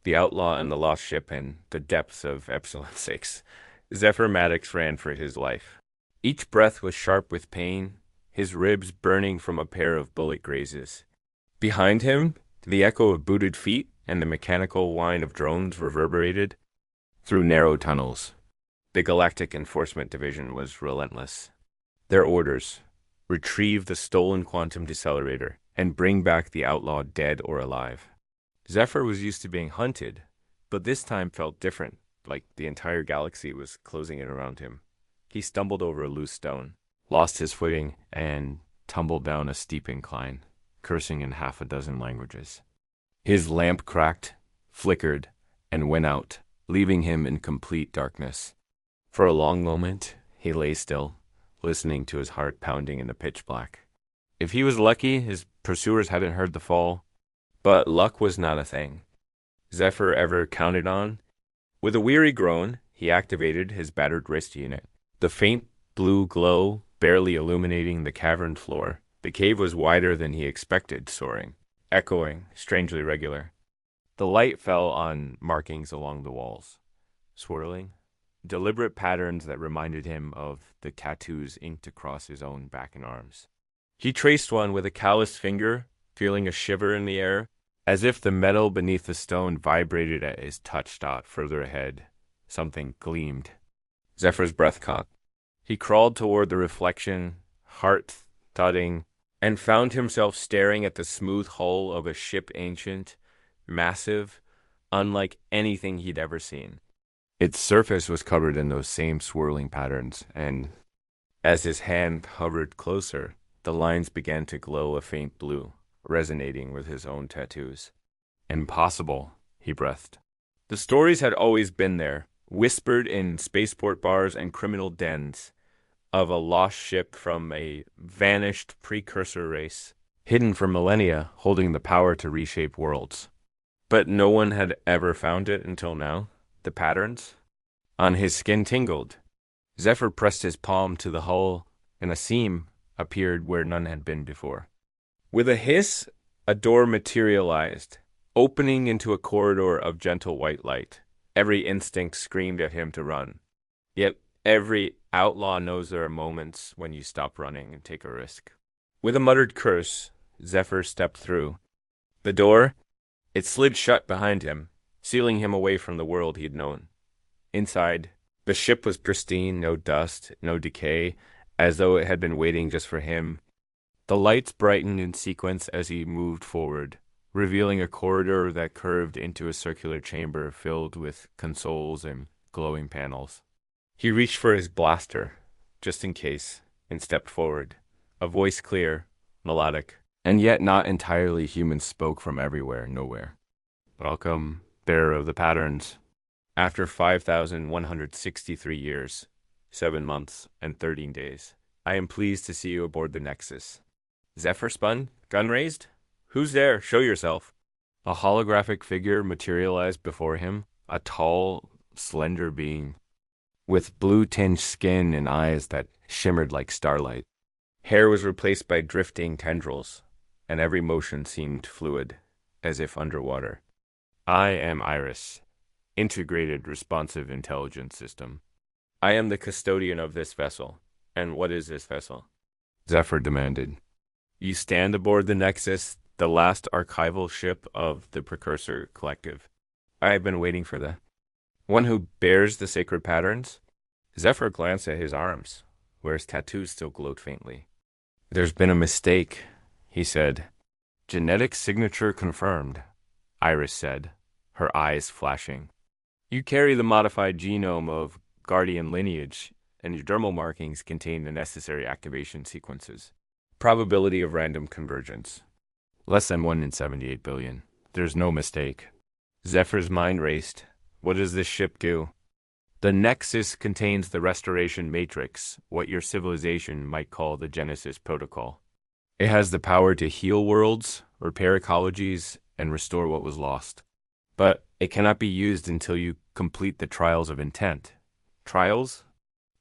The Outlaw and the Lost Ship, and the depths of Epsilon 6. Zephyr Maddox ran for his life. Each breath was sharp with pain, his ribs burning from a pair of bullet grazes. Behind him, the echo of booted feet and the mechanical whine of drones reverberated through narrow tunnels. The Galactic Enforcement Division was relentless. Their orders: retrieve the stolen quantum decelerator and bring back the outlaw dead or alive. Zephyr was used to being hunted, but this time felt different, like the entire galaxy was closing in around him. He stumbled over a loose stone, lost his footing, and tumbled down a steep incline, cursing in half a dozen languages. His lamp cracked, flickered, and went out, leaving him in complete darkness. For a long moment, he lay still, listening to his heart pounding in the pitch black. If he was lucky, his pursuers hadn't heard the fall, but luck was not a thing Zephyr ever counted on. With a weary groan, he activated his battered wrist unit. The faint blue glow barely illuminating the cavern floor. The cave was wider than he expected, soaring, echoing, strangely regular. The light fell on markings along the walls, swirling, deliberate patterns that reminded him of the tattoos inked across his own back and arms. He traced one with a calloused finger, feeling a shiver in the air, as if the metal beneath the stone vibrated at his touch dot further ahead. Something gleamed. Zephyr's breath caught. He crawled toward the reflection, heart thudding, and found himself staring at the smooth hull of a ship ancient, massive, unlike anything he'd ever seen. Its surface was covered in those same swirling patterns, and as his hand hovered closer, the lines began to glow a faint blue, resonating with his own tattoos. Impossible, he breathed. The stories had always been there, whispered in spaceport bars and criminal dens, of a lost ship from a vanished precursor race, hidden for millennia, holding the power to reshape worlds. But no one had ever found it until now. The patterns on his skin tingled. Zephyr pressed his palm to the hull, and a seam appeared where none had been before. With a hiss, a door materialized, opening into a corridor of gentle white light. Every instinct screamed at him to run. Yet every outlaw knows there are moments when you stop running and take a risk. With a muttered curse, Zephyr stepped through. The door, it slid shut behind him, sealing him away from the world he'd known. Inside, the ship was pristine, no dust, no decay, as though it had been waiting just for him. The lights brightened in sequence as he moved forward, revealing a corridor that curved into a circular chamber filled with consoles and glowing panels. He reached for his blaster, just in case, and stepped forward. A voice clear, melodic, and yet not entirely human spoke from everywhere, nowhere. Welcome, bearer of the patterns. After 5,163 years, 7 months, and 13 days, I am pleased to see you aboard the Nexus. Zephyr spun, gun raised? Who's there? Show yourself. A holographic figure materialized before him, a tall, slender being, with blue-tinged skin and eyes that shimmered like starlight. Hair was replaced by drifting tendrils, and every motion seemed fluid, as if underwater. I am Iris, Integrated Responsive Intelligence System. I am the custodian of this vessel. And what is this vessel? Zephyr demanded. You stand aboard the Nexus, the last archival ship of the Precursor Collective. I have been waiting for that. One who bears the sacred patterns? Zephyr glanced at his arms, where his tattoos still glowed faintly. There's been a mistake, he said. Genetic signature confirmed, Iris said, her eyes flashing. You carry the modified genome of Guardian lineage, and your dermal markings contain the necessary activation sequences. Probability of random convergence. Less than 1 in 78 billion. There's no mistake. Zephyr's mind raced. What does this ship do? The Nexus contains the restoration matrix, what your civilization might call the Genesis Protocol. It has the power to heal worlds, repair ecologies, and restore what was lost. But it cannot be used until you complete the trials of intent. Trials?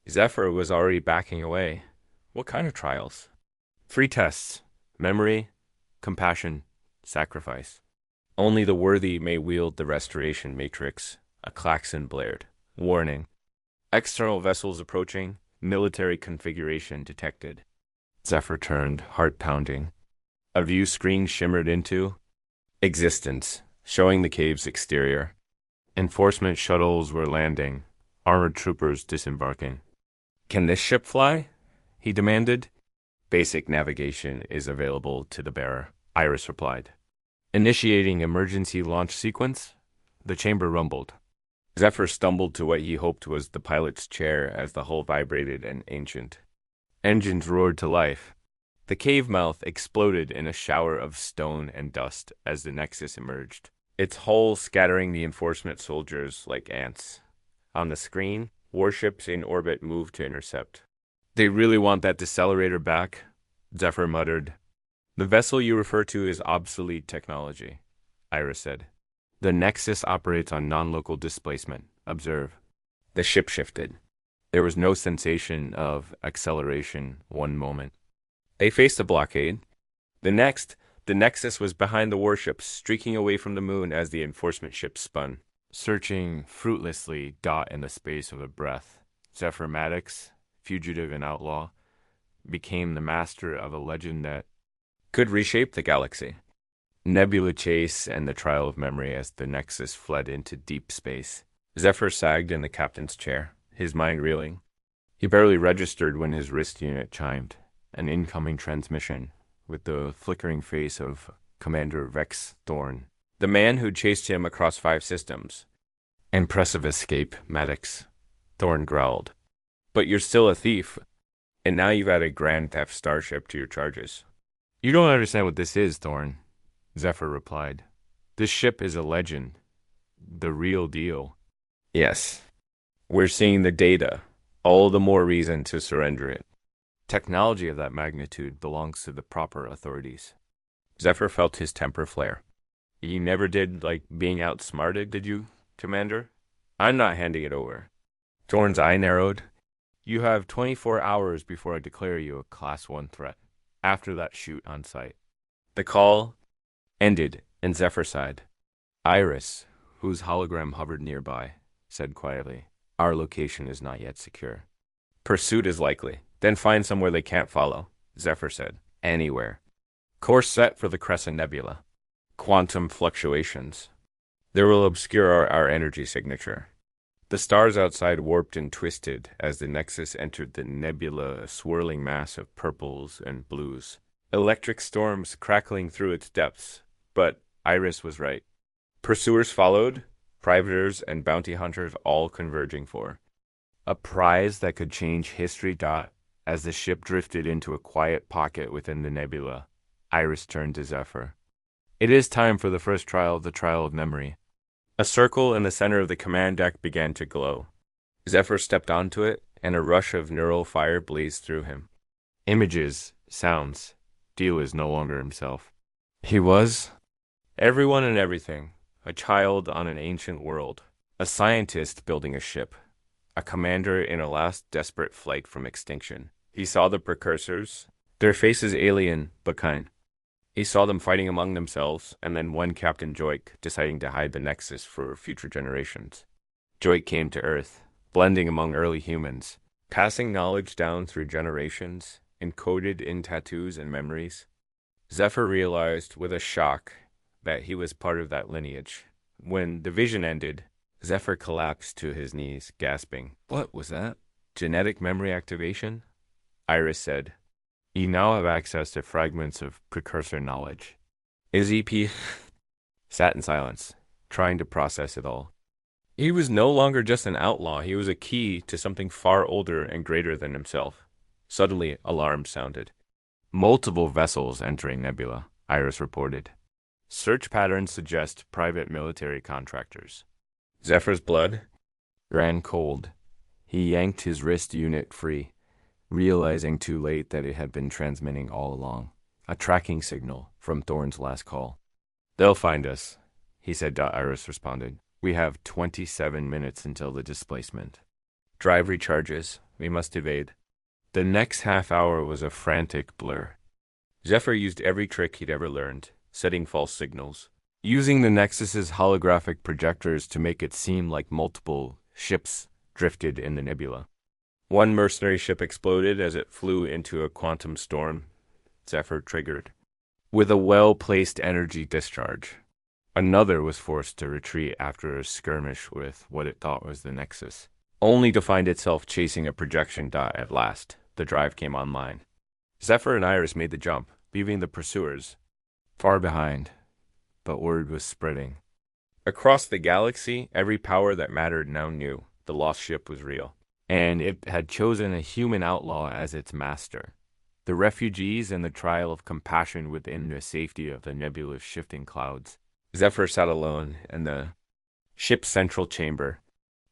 Zephyr was already backing away. What kind of trials? Free tests. Memory, compassion, sacrifice. Only the worthy may wield the restoration matrix. A klaxon blared. Warning. External vessels approaching. Military configuration detected. Zephyr turned, heart pounding. A view screen shimmered into existence, showing the cave's exterior. Enforcement shuttles were landing, armored troopers disembarking. Can this ship fly? He demanded. Basic navigation is available to the bearer, Iris replied. Initiating emergency launch sequence? The chamber rumbled. Zephyr stumbled to what he hoped was the pilot's chair as the hull vibrated and ancient. Engines roared to life. The cave mouth exploded in a shower of stone and dust as the Nexus emerged, its hull scattering the enforcement soldiers like ants. On the screen, warships in orbit moved to intercept. They really want that decelerator back, Zephyr muttered. The vessel you refer to is obsolete technology, Iris said. The Nexus operates on non-local displacement. Observe. The ship shifted. There was no sensation of acceleration one moment. They faced a blockade. The next, the Nexus was behind the warships, streaking away from the moon as the enforcement ship spun. Searching fruitlessly dot in the space of a breath, Zephyr Maddox, fugitive and outlaw, became the master of a legend that could reshape the galaxy. Nebula chase and the trial of memory as the Nexus fled into deep space. Zephyr sagged in the captain's chair, his mind reeling. He barely registered when his wrist unit chimed. An incoming transmission, with the flickering face of Commander Vex Thorn, the man who chased him across 5 systems. Impressive escape, Maddox, Thorn growled. But you're still a thief, and now you've added Grand Theft Starship to your charges. You don't understand what this is, Thorn, Zephyr replied. This ship is a legend. The real deal. Yes. We're seeing the data. All the more reason to surrender it. Technology of that magnitude belongs to the proper authorities. Zephyr felt his temper flare. You never did like being outsmarted, did you, Commander? I'm not handing it over. Thorn's eye narrowed. You have 24 hours before I declare you a Class 1 threat, after that shoot on site. The call ended, and Zephyr sighed. Iris, whose hologram hovered nearby, said quietly, Our location is not yet secure. Pursuit is likely. Then find somewhere they can't follow, Zephyr said. Anywhere. Course set for the Crescent Nebula. Quantum fluctuations. They will obscure our energy signature. The stars outside warped and twisted as the Nexus entered the nebula, a swirling mass of purples and blues. Electric storms crackling through its depths. But Iris was right. Pursuers followed, privateers and bounty hunters all converging for a prize that could change history. As the ship drifted into a quiet pocket within the nebula, Iris turned to Zephyr. It is time for the first trial, the trial of memory. A circle in the center of the command deck began to glow. Zephyr stepped onto it, and a rush of neural fire blazed through him. Images, sounds. Dio is no longer himself. He was everyone and everything, a child on an ancient world, a scientist building a ship, a commander in a last desperate flight from extinction. He saw the precursors, their faces alien but kind. He saw them fighting among themselves, and then one Captain Joik deciding to hide the Nexus for future generations. Joik came to Earth, blending among early humans, passing knowledge down through generations, encoded in tattoos and memories. Zephyr realized with a shock that he was part of that lineage. When the vision ended, Zephyr collapsed to his knees, gasping. What was that? Genetic memory activation? Iris said. You now have access to fragments of precursor knowledge. Izzy sat in silence, trying to process it all. He was no longer just an outlaw. He was a key to something far older and greater than himself. Suddenly, alarms sounded. Multiple vessels entering Nebula, Iris reported. Search patterns suggest private military contractors. Zephyr's blood ran cold. He yanked his wrist unit free, realizing too late that it had been transmitting all along. A tracking signal from Thorn's last call. They'll find us, he said. Iris responded. We have 27 minutes until the displacement. Drive recharges. We must evade. The next half hour was a frantic blur. Zephyr used every trick he'd ever learned, setting false signals, using the Nexus's holographic projectors to make it seem like multiple ships drifted in the nebula. One mercenary ship exploded as it flew into a quantum storm Zephyr triggered, with a well-placed energy discharge. Another was forced to retreat after a skirmish with what it thought was the Nexus, only to find itself chasing a projection dot at last. The drive came online. Zephyr and Iris made the jump, leaving the pursuers far behind, but word was spreading. Across the galaxy, every power that mattered now knew the lost ship was real, and it had chosen a human outlaw as its master. The refugees and the trial of compassion within the safety of the nebulous shifting clouds. Zephyr sat alone in the ship's central chamber.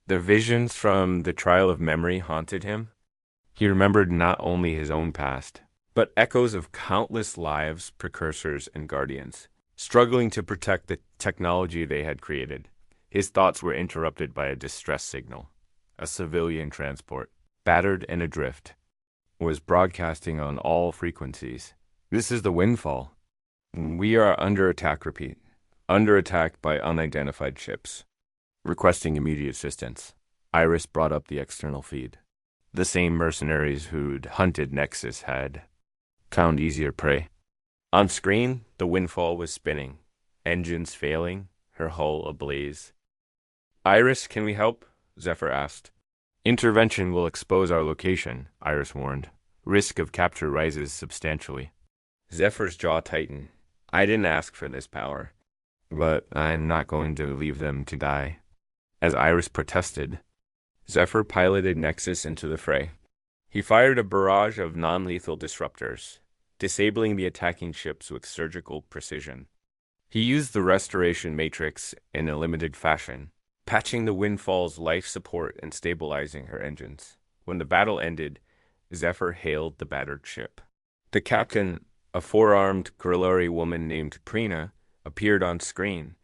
The visions from the trial of memory haunted him. He remembered not only his own past, but echoes of countless lives, precursors, and guardians, struggling to protect the technology they had created. His thoughts were interrupted by a distress signal. A civilian transport, battered and adrift, was broadcasting on all frequencies. "This is the Windfall. We are under attack, repeat. Under attack by unidentified ships. Requesting immediate assistance." Iris brought up the external feed. The same mercenaries who'd hunted Nexus had found easier prey. On screen, the Windfall was spinning, engines failing, her hull ablaze. "Iris, can we help?" Zephyr asked. "Intervention will expose our location," Iris warned. "Risk of capture rises substantially." Zephyr's jaw tightened. "I didn't ask for this power, but I'm not going to leave them to die." As Iris protested, Zephyr piloted Nexus into the fray. He fired a barrage of non-lethal disruptors, disabling the attacking ships with surgical precision. He used the restoration matrix in a limited fashion, patching the Windfall's life support and stabilizing her engines. When the battle ended, Zephyr hailed the battered ship. The captain, a four-armed Grilleri woman named Prina, appeared on screen,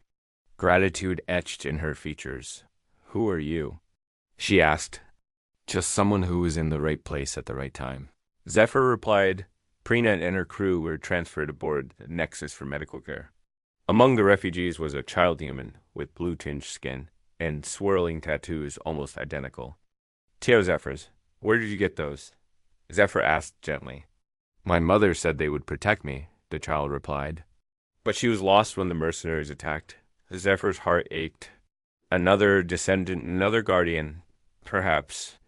gratitude etched in her features. "Who are you?" she asked. "Just someone who was in the right place at the right time." Zephyr replied. Prina and her crew were transferred aboard the Nexus for medical care. Among the refugees was a child human with blue-tinged skin and swirling tattoos almost identical. "Teo Zephyrs, where did you get those?" Zephyr asked gently. "My mother said they would protect me," the child replied. "But she was lost when the mercenaries attacked." Zephyr's heart ached. Another descendant, another guardian, perhaps.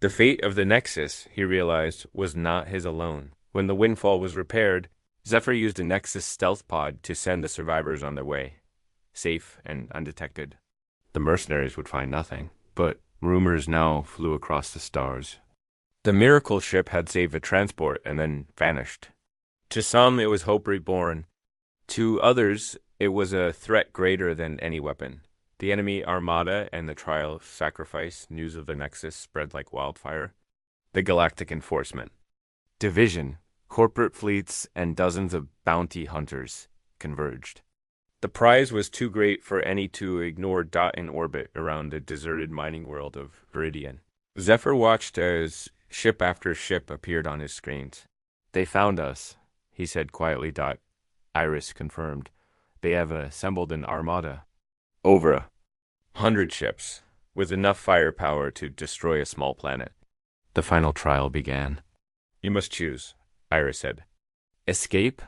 The fate of the Nexus, he realized, was not his alone. When the Windfall was repaired, Zephyr used a Nexus stealth pod to send the survivors on their way, safe and undetected. The mercenaries would find nothing, but rumors now flew across the stars. The miracle ship had saved a transport and then vanished. To some, it was hope reborn. To others, it was a threat greater than any weapon. The enemy armada and the trial of sacrifice, news of the Nexus spread like wildfire. The Galactic enforcement. Division, corporate fleets, and dozens of bounty hunters converged. The prize was too great for any to ignore dot in orbit around the deserted mining world of Viridian. Zephyr watched as ship after ship appeared on his screens. "They found us," he said quietly. Iris confirmed. "They have assembled an armada. Over 100 ships, with enough firepower to destroy a small planet." The final trial began. "You must choose," Iris said. "Escape,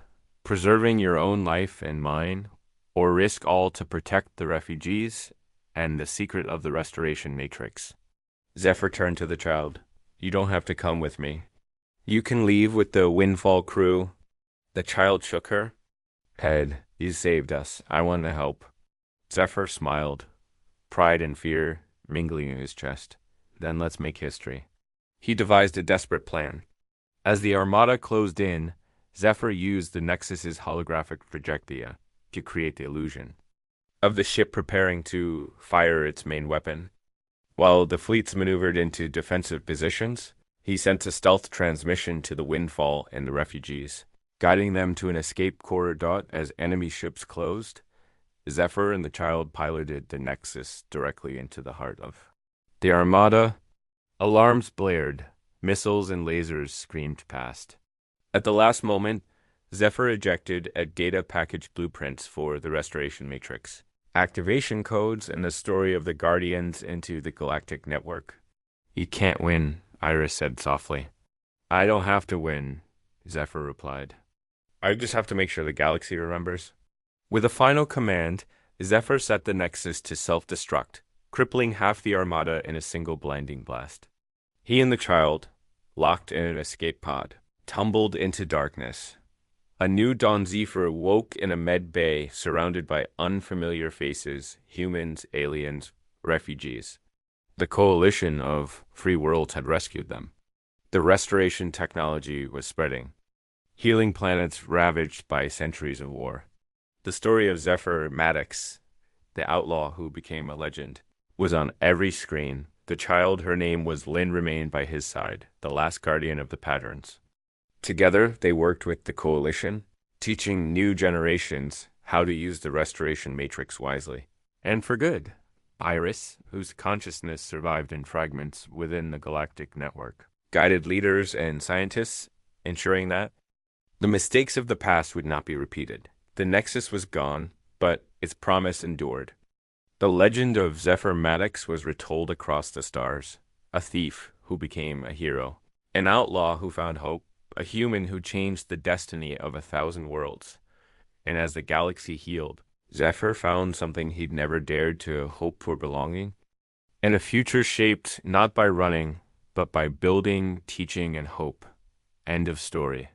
preserving your own life and mine, or risk all to protect the refugees and the secret of the restoration matrix." Zephyr turned to the child. "You don't have to come with me. You can leave with the Windfall crew." The child shook her head. "You saved us. I want to help." Zephyr smiled, pride and fear mingling in his chest. "Then let's make history." He devised a desperate plan. As the armada closed in, Zephyr used the Nexus's holographic projectia to create the illusion of the ship preparing to fire its main weapon. While the fleets maneuvered into defensive positions, he sent a stealth transmission to the Windfall and the refugees, guiding them to an escape corridor as enemy ships closed. Zephyr and the child piloted the Nexus directly into the heart of the armada. Alarms blared, missiles and lasers screamed past. At the last moment, Zephyr ejected a data package blueprints for the restoration matrix, activation codes, and the story of the Guardians into the Galactic network. "You can't win," Iris said softly. "I don't have to win," Zephyr replied. "I just have to make sure the galaxy remembers." With a final command, Zephyr set the Nexus to self-destruct, crippling half the Armada in a single blinding blast. He and the child, locked in an escape pod, tumbled into darkness. A new Don Zephyr woke in a med bay surrounded by unfamiliar faces, humans, aliens, refugees. The coalition of free worlds had rescued them. The restoration technology was spreading, healing planets ravaged by centuries of war. The story of Zephyr Maddox, the outlaw who became a legend, was on every screen. The child, her name was Lynn, remained by his side, the last guardian of the patterns. Together, they worked with the coalition, teaching new generations how to use the restoration matrix wisely. And for good. Iris, whose consciousness survived in fragments within the Galactic network, guided leaders and scientists, ensuring that the mistakes of the past would not be repeated. The Nexus was gone, but its promise endured. The legend of Zephyr Maddox was retold across the stars. A thief who became a hero, an outlaw who found hope, a human who changed the destiny of 1,000 worlds. And as the galaxy healed, Zephyr found something he'd never dared to hope for: belonging, and a future shaped not by running, but by building, teaching, and hope. End of story.